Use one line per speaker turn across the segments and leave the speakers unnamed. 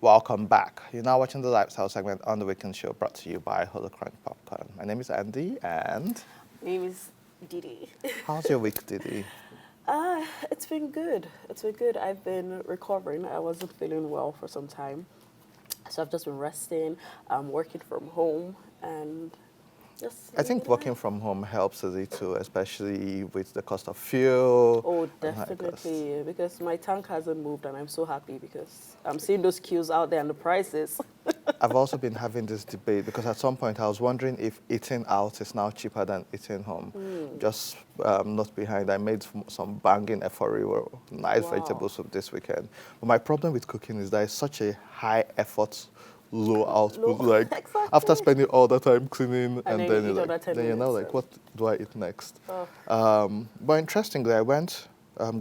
Welcome back. You're now watching the lifestyle segment on the Weekend Show brought to you by Holocrank Popcorn. My name is Andy, and
My name is Didi.
how's your week, Didi?
It's been good. It's been good. I've been recovering. I wasn't feeling well for some time. So I've just been resting, working from home, and just
I think working from home helps a little, especially with the cost of fuel.
Oh,
and high costs.
definitely. Because my tank hasn't moved, and I'm so happy because I'm seeing those queues out there and the prices.
I've also been having this debate because at some point I was wondering if eating out is now cheaper than eating home. Just not behind, I made some banging effortless, nice
Wow.
vegetable soup this weekend. But my problem with cooking is that it's such a high effort, low output.
Low-
Like
Exactly.
after spending all the time cleaning,
And then
then
you eat
you're
another
like,
10
then you're now
minutes,
like, what do I eat next?
Oh.
But interestingly, I went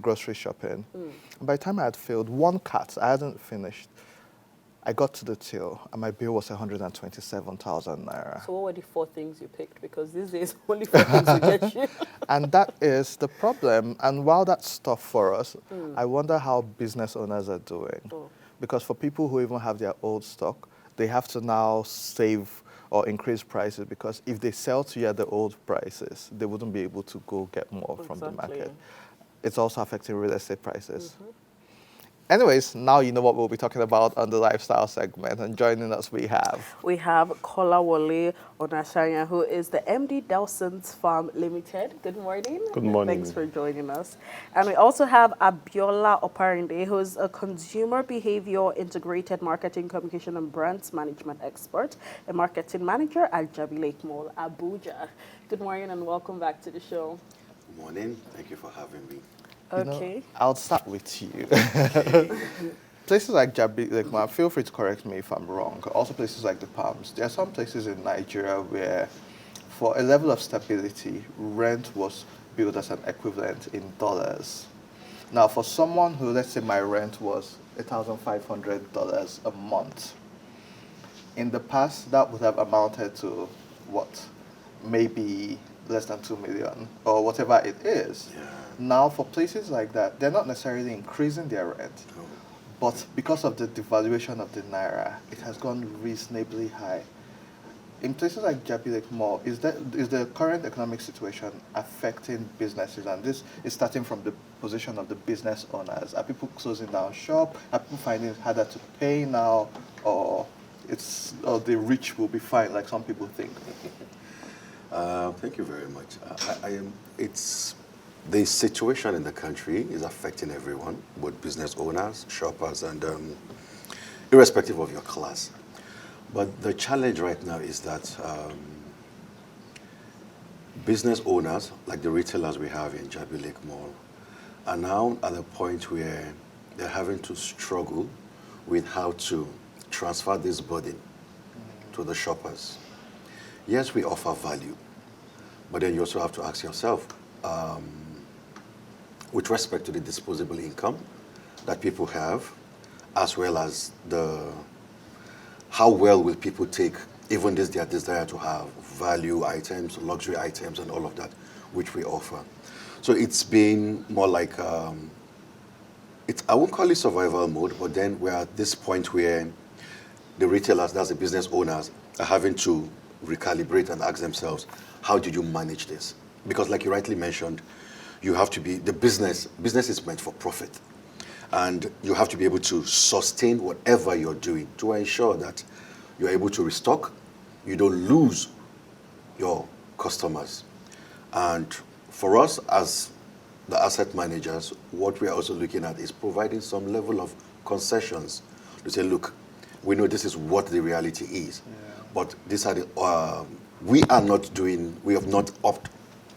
grocery shopping. And by the time I had filled one cart, I hadn't finished. I got to the till, and my bill was 127,000 naira.
So what were the 4 things you picked? Because these days only 4 things will get you.
And that is the problem. And while that's tough for us, I wonder how business owners are doing.
Oh.
Because for people who even have their old stock, they have to now save or increase prices because if they sell to you at the old prices, they wouldn't be able to go get more from the
Exactly.
market. It's also affecting real estate prices. Anyways, now you know what we'll be talking about on the lifestyle segment. And joining us, we have.
We have Kolawole Onashanya, who is the MD Delson's Farm Limited. Good morning.
Good morning.
Thanks for joining us. And we also have Abiola Oparinde, who is a consumer behavior integrated marketing, communication, and brands management expert, a marketing manager at Jabi Lake Mall, Abuja. Good morning and welcome back to the show.
Good morning. Thank you for having me.
You know,
Okay.
I'll start with you. Places like Jabi, like, feel free to correct me if I'm wrong. Also, places like the Palms. There are some places in Nigeria where, for a level of stability, rent was billed as an equivalent in dollars. Now, for someone who, let's say, my rent was $1,500 a month, in the past, that would have amounted to what? Maybe less than 2 million or whatever it is.
Yeah.
Now, for places like that, they're not necessarily increasing their rent,
Oh.
but because of the devaluation of the naira, it has gone reasonably high. In places like Jabi Lake Mall, is the current economic situation affecting businesses? And this is starting from the position of the business owners. Are people closing down shop? Are people finding it harder to pay now, or the rich will be fine, like some people think?
Thank you very much. It's the situation in the country is affecting everyone, both business owners, shoppers, and irrespective of your class. But the challenge right now is that business owners, like the retailers we have in Jabi Lake Mall, are now at a point where they're having to struggle with how to transfer this burden to the shoppers. Yes, we offer value, but then you also have to ask yourself, with respect to the disposable income that people have, as well as how well will people take even this their desire to have value items, luxury items, and all of that, which we offer. So it's been more like, I won't call it survival mode, but then we're at this point where the retailers, that's the business owners, are having to recalibrate and ask themselves, how did you manage this? Because like you rightly mentioned, you have to be, business is meant for profit. And you have to be able to sustain whatever you're doing to ensure that you're able to restock, you don't lose your customers. And for us as the asset managers, what we are also looking at is providing some level of concessions to say, look, we know this is what the reality is, but these are the, we have not upped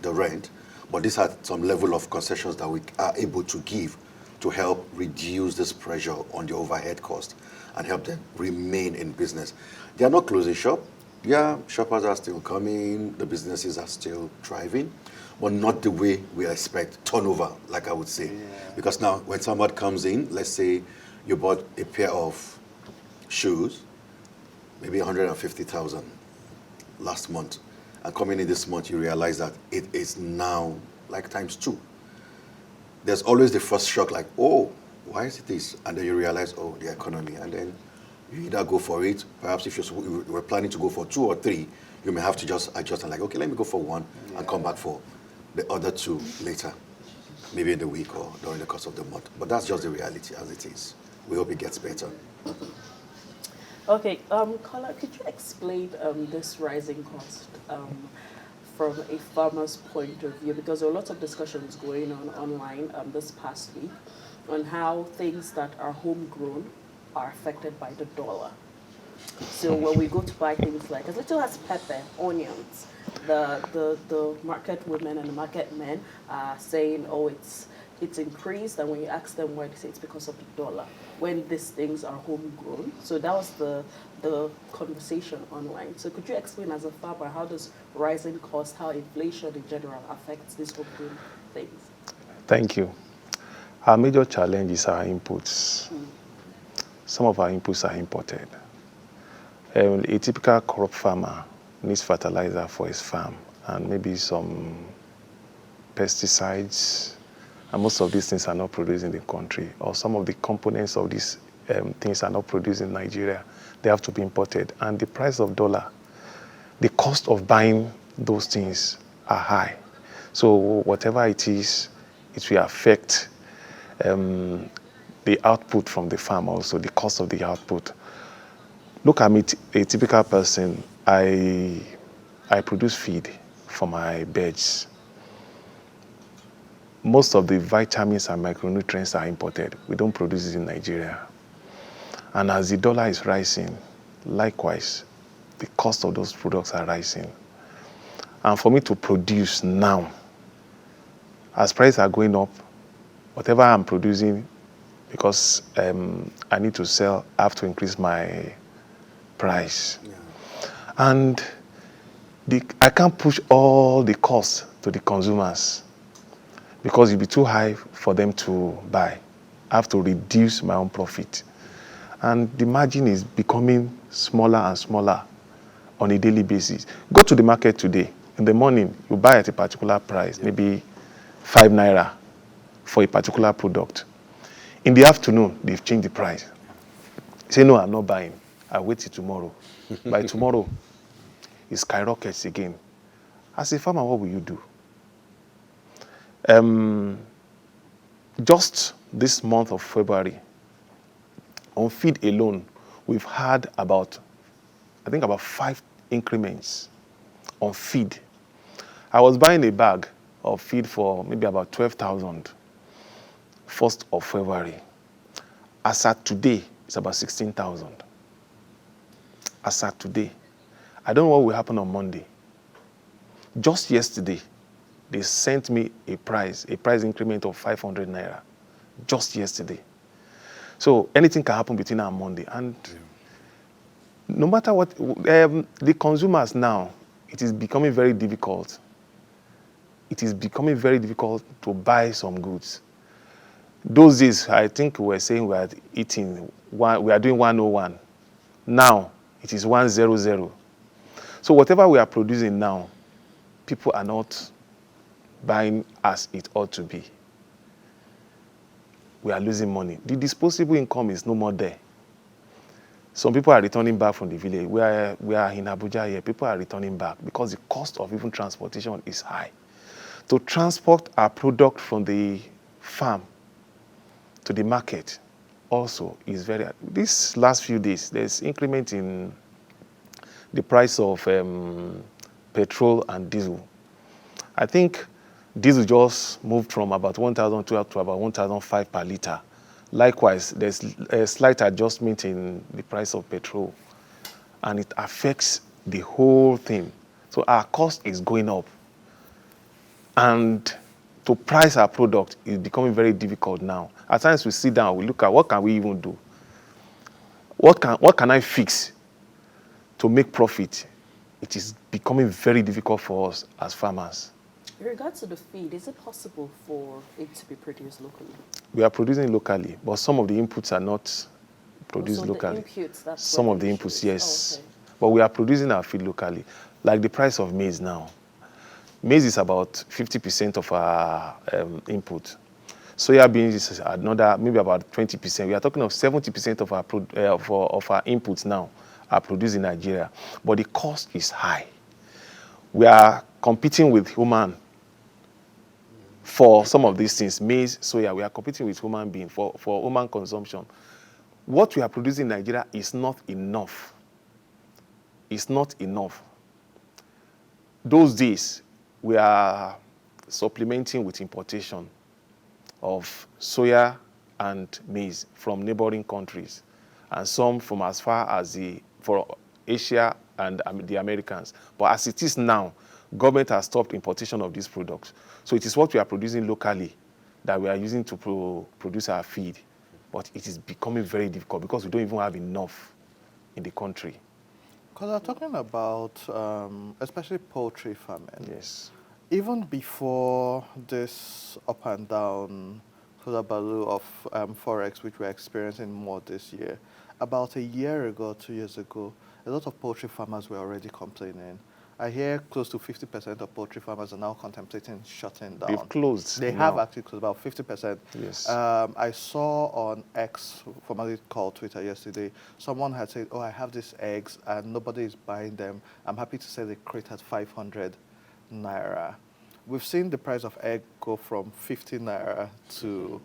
the rent, but these are some level of concessions that we are able to give to help reduce this pressure on the overhead cost and help them remain in business. They are not closing shop. Yeah, shoppers are still coming, the businesses are still thriving, but not the way we expect turnover, like I would say.
Yeah.
Because now when somebody comes in, let's say you bought a pair of shoes, maybe 150,000 last month, and coming in this month, you realize that it is now like times 2. There's always the first shock, like, oh, why is it this? And then you realize, oh, the economy. And then You either go for it, perhaps if you were planning to go for 2 or 3, you may have to just adjust and like, okay, let me go for 1 and come back for the other 2 later, maybe in the week or during the course of the month. But that's just the reality as it is. We hope it gets better.
Okay, Kola, could you explain this rising cost from a farmer's point of view? Because there are lots of discussions going on online this past week on how things that are homegrown are affected by the dollar. So when we go to buy things like as little as pepper, onions, the market women and the market men are saying, oh, it's increased, and when you ask them why, they say it's because of the dollar, when these things are homegrown. So that was the conversation online. So could you explain as a farmer, how does rising cost, how inflation in general affects these homegrown things?
Thank you. Our major challenge is our inputs. Some of our inputs are imported. A typical crop farmer needs fertilizer for his farm and maybe some pesticides, and most of these things are not produced in the country, or some of the components of these things are not produced in Nigeria. They have to be imported, and the price of dollar, the cost of buying those things are high. So whatever it is, it will affect the output from the farm, also the cost of the output. Look at me, a typical person. I produce feed for my birds. Most of the vitamins and micronutrients are imported. We don't produce it in Nigeria. And as the dollar is rising, likewise, the cost of those products are rising. And for me to produce now, as prices are going up, whatever I'm producing, because I need to sell, I have to increase my price.
Yeah.
And I can't push all the costs to the consumers because it'll be too high for them to buy. I have to reduce my own profit. And the margin is becoming smaller and smaller on a daily basis. Go to the market today. In the morning, you buy at a particular price, maybe 5 naira for a particular product. In the afternoon, they've changed the price. Say, no, I'm not buying. I'll wait till tomorrow. By tomorrow, it skyrockets again. As a farmer, what will you do? Just this month of February, on feed alone, we've had about 5 increments on feed. I was buying a bag of feed for maybe about 12,000 1st of February. As at today, it's about 16,000. As at today. I don't know what will happen on Monday. Just yesterday, they sent me a price increment of 500 naira. Just yesterday. So anything can happen between now and Monday. And no matter what, the consumers now, it is becoming very difficult. It is becoming very difficult to buy some goods. Those days, I think we were saying we are doing 101. Now, it is 100. So whatever we are producing now, people are not buying as it ought to be. We are losing money. The disposable income is no more there. Some people are returning back from the village. We are in Abuja here. People are returning back because the cost of even transportation is high. To transport our product from the farm to the market also is very high. These last few days, there's increment in the price of petrol and diesel. I think diesel just moved from about 1,012 to about 1,005 per liter. Likewise, there's a slight adjustment in the price of petrol, and it affects the whole thing. So our cost is going up, and to price our product is becoming very difficult now. At times we sit down, we look at what can we even do? What can I fix to make profit? It is becoming very difficult for us as farmers.
In regards to the feed, is it possible for it to be produced locally?
We are producing locally, but some of the inputs are not produced
Also
locally.
The inputs, that's
Some
what
of the
issue
inputs,
is.
yes.
Oh, okay.
But we are producing our feed locally. Like the price of maize now. Maize is about 50% of our input. Soya beans is another, maybe about 20%. We are talking of 70% of our of our inputs now are produced in Nigeria, but the cost is high. We are competing with human for some of these things. Maize, soya, we are competing with human being for human consumption. What we are producing in Nigeria is not enough. It's not enough. Those days, we are supplementing with importation of soya and maize from neighboring countries, and some from as far as for Asia and the Americans. But as it is now, government has stopped importation of these products. So it is what we are producing locally that we are using to produce our feed. But it is becoming very difficult because we don't even have enough in the country.
Because I'm talking about, especially poultry farming.
Yes.
Even before this up and down hullabaloo of Forex, which we're experiencing more this year, about a year ago, 2 years ago, a lot of poultry farmers were already complaining. I hear close to 50% of poultry farmers are now contemplating shutting down.
They've closed.
They have actually closed, about 50%.
Yes.
I saw on X, formerly called Twitter, yesterday, someone had said, oh, I have these eggs and nobody is buying them. I'm happy to sell a crate at 500 naira. We've seen the price of egg go from 50 naira to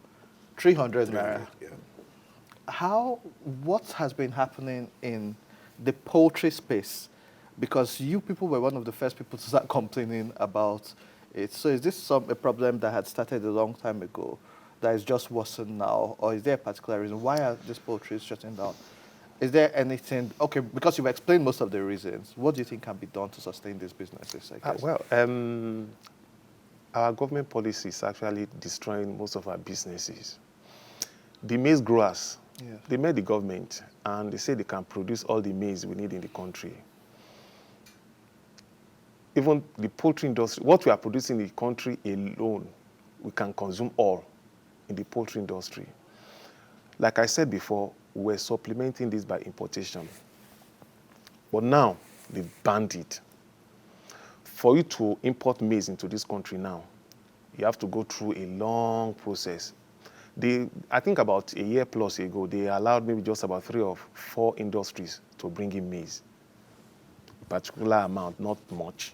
300 naira.
Yeah.
What has been happening in the poultry space? Because you people were one of the first people to start complaining about it. So is this a problem that had started a long time ago that is just worsened now? Or is there a particular reason? Why are these poultries shutting down? Is there anything, okay, because you've explained most of the reasons, what do you think can be done to sustain these businesses, I guess?
Our government policy is actually destroying most of our businesses. The maize growers, they met the government and they say they can produce all the maize we need in the country. Even the poultry industry, what we are producing in the country alone, we can consume all in the poultry industry. Like I said before, we're supplementing this by importation. But now, they've banned it. For you to import maize into this country now, you have to go through a long process. I think about a year plus ago, they allowed maybe just about 3 or 4 industries to bring in maize. A particular amount, not much.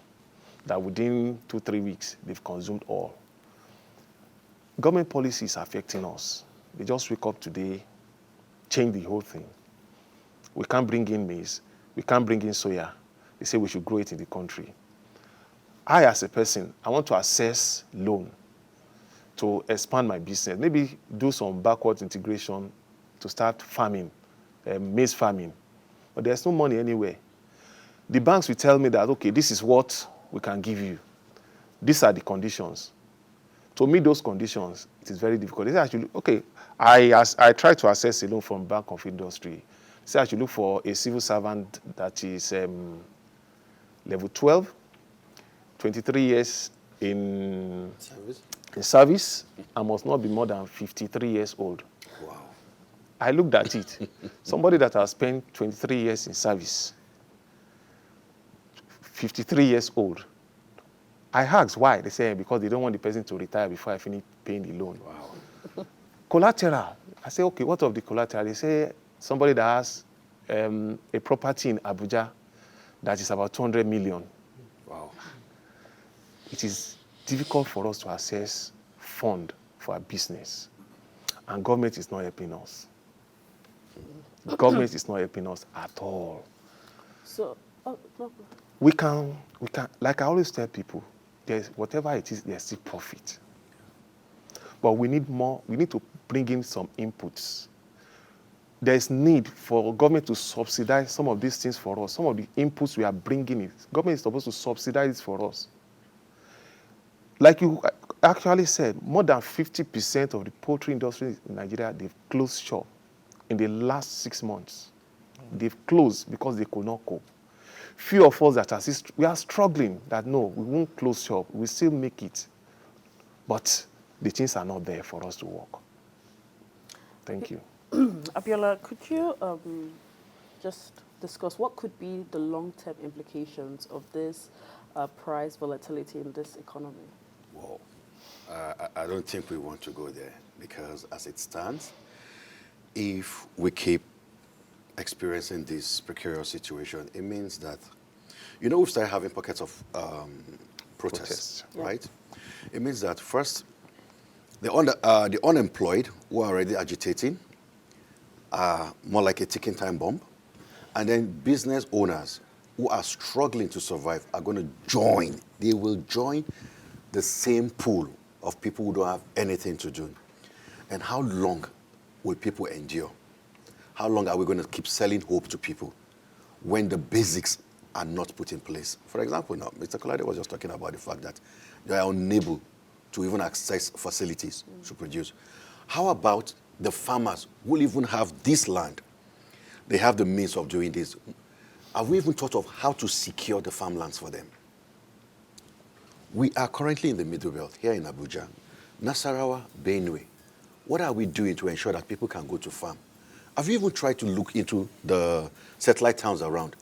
That within 2-3 weeks, they've consumed all. Government policy is affecting us. They just wake up today, change the whole thing. We can't bring in maize. We can't bring in soya. They say we should grow it in the country. I, as a person, I want to access loan to expand my business. Maybe do some backward integration to start farming, maize farming. But there's no money anywhere. The banks will tell me that, okay, this is what we can give you. These are the conditions. To meet those conditions, it is very difficult. They say I should, okay, I try to access a loan from Bank of Industry. They say I should look for a civil servant that is level 12, 23 years in service, and must not be more than 53 years old.
Wow.
I looked at it. Somebody that has spent 23 years in service, 53 years old. I asked why. They say because they don't want the person to retire before I finish paying the loan.
Wow.
Collateral. I say, okay, what of the collateral? They say somebody that has a property in Abuja that is about 200 million.
Wow.
It is difficult for us to access fund for our business. And government is not helping us. Government is not helping us at all.
So, no.
We can, like I always tell people, there's whatever it is, there's still profit. But we need more, we need to bring in some inputs. There's need for government to subsidize some of these things for us. Some of the inputs we are bringing in, government is supposed to subsidize it for us. Like you actually said, more than 50% of the poultry industry in Nigeria, they've closed shop in the last 6 months. They've closed because they could not cope. Few of us that assist, we are struggling that no, we won't close shop, we still make it. But the things are not there for us to work. Thank you.
Abiola, could you just discuss what could be the long-term implications of this price volatility in this economy?
Well, I don't think we want to go there. because as it stands, if we keep experiencing this precarious situation, it means that, we've started having pockets of protests,
Protests.
right? It means that first, the unemployed who are already agitating are more like a ticking time bomb. And then business owners who are struggling to survive are going to join. They will join the same pool of people who don't have anything to do. And how long will people endure? How long are we going to keep selling hope to people when the basics are not put in place? For example, now, Mr. Kolade was just talking about the fact that they are unable to even access facilities to produce. How about the farmers who even have this land? They have the means of doing this. Have we even thought of how to secure the farmlands for them? We are currently in the Middle Belt, here in Abuja. Nasarawa, Benue. What are we doing to ensure that people can go to farm? Have you even tried to look into the satellite towns around?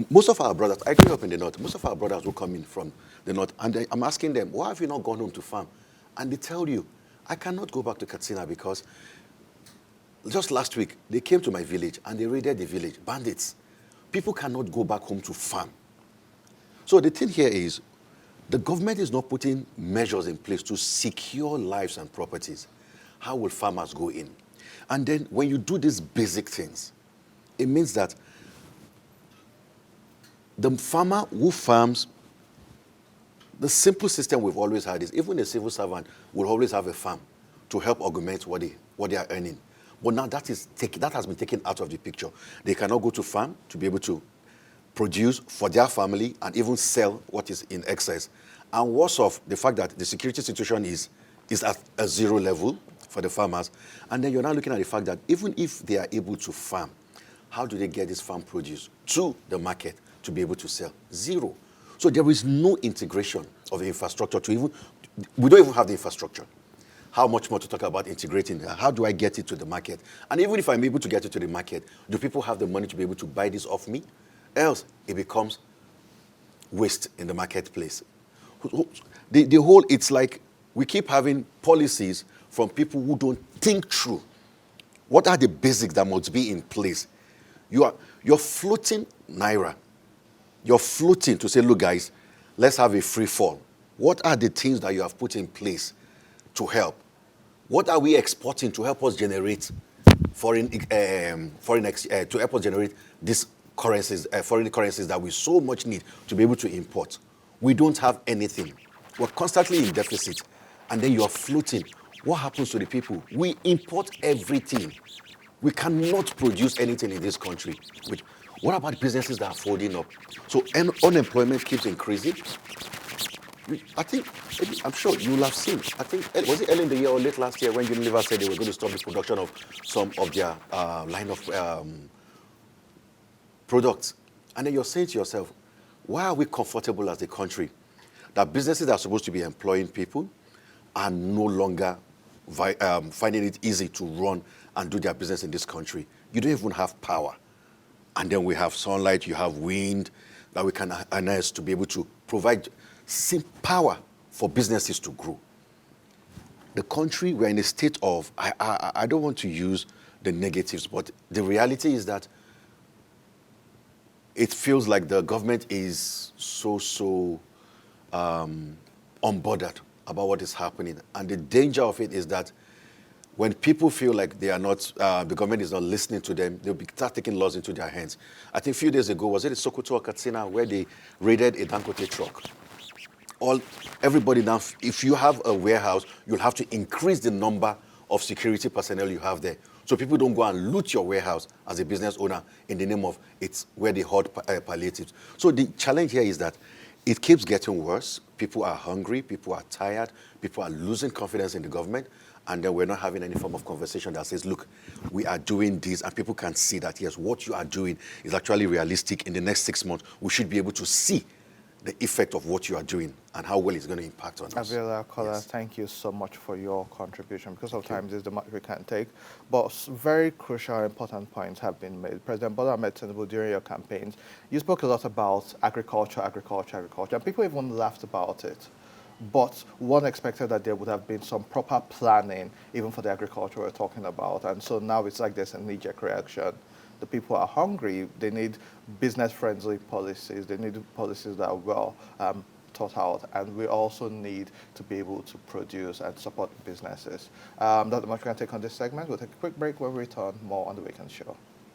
Most of our brothers, I grew up in the north, most of our brothers will come in from the north, and I'm asking them, why have you not gone home to farm? And they tell you, I cannot go back to Katsina because just last week, they came to my village and they raided the village, bandits. People cannot go back home to farm. So the thing here is, the government is not putting measures in place to secure lives and properties. How will farmers go in? And then when you do these basic things, it means that the farmer who farms, the simple system we've always had is even a civil servant will always have a farm to help augment what they are earning. But now that has been taken out of the picture. They cannot go to farm to be able to produce for their family and even sell what is in excess. And worse off, the fact that the security situation is at a zero level for the farmers. And then you're now looking at the fact that even if they are able to farm, how do they get this farm produce to the market to be able to sell? Zero. So there is no integration of the infrastructure we don't even have the infrastructure. How much more to talk about integrating? How do I get it to the market? And even if I'm able to get it to the market, do people have the money to be able to buy this off me? Else, it becomes waste in the marketplace. The whole, it's like we keep having policies from people who don't think through. What are the basics that must be in place? You're floating Naira. You're floating to say, look, guys, let's have a free fall. What are the things that you have put in place to help? What are we exporting to help us generate to help us generate these currencies, foreign currencies that we so much need to be able to import? We don't have anything. We're constantly in deficit, and then you're floating. What happens to the people? We import everything. We cannot produce anything in this country. What about businesses that are folding up? So unemployment keeps increasing. I'm sure you will have seen. I think, was it early in the year or late last year when Unilever said they were going to stop the production of some of their line of products? And then you're saying to yourself, why are we comfortable as a country that businesses that are supposed to be employing people are no longer finding it easy to run and do their business in this country? You don't even have power. And then we have sunlight, you have wind that we can harness to be able to provide power for businesses to grow. The country, we're in a state of, I don't want to use the negatives, but the reality is that it feels like the government is so unbothered about what is happening. And the danger of it is that when people feel like they are not, the government is not listening to them, they'll start taking laws into their hands. I think a few days ago, was it in Sokoto or Katsina, where they raided a Dangote truck? Everybody now, if you have a warehouse, you'll have to increase the number of security personnel you have there. So people don't go and loot your warehouse as a business owner in the name of it's where they hoard palliatives. So the challenge here is that it keeps getting worse. People are hungry, people are tired, people are losing confidence in the government, and then we're not having any form of conversation that says, look, we are doing this, and people can see that, yes, what you are doing is actually realistic. In the next 6 months, we should be able to see the effect of what you are doing and how well it's going to impact on us.
Abiola Kola,
Yes.
thank you so much for your contribution. Because sometimes there's the much we can't take, but very crucial and important points have been made. President Bola Ahmed Tinubu, during your campaigns, you spoke a lot about agriculture, and people even laughed about it. but one expected that there would have been some proper planning, even for the agriculture we're talking about. And so now it's like there's a knee-jerk reaction. The people are hungry. They need business-friendly policies. They need policies that are well thought out. And we also need to be able to produce and support businesses. That's much we're going to take on this segment. We'll take a quick break. When we return, more on The Weekend Show.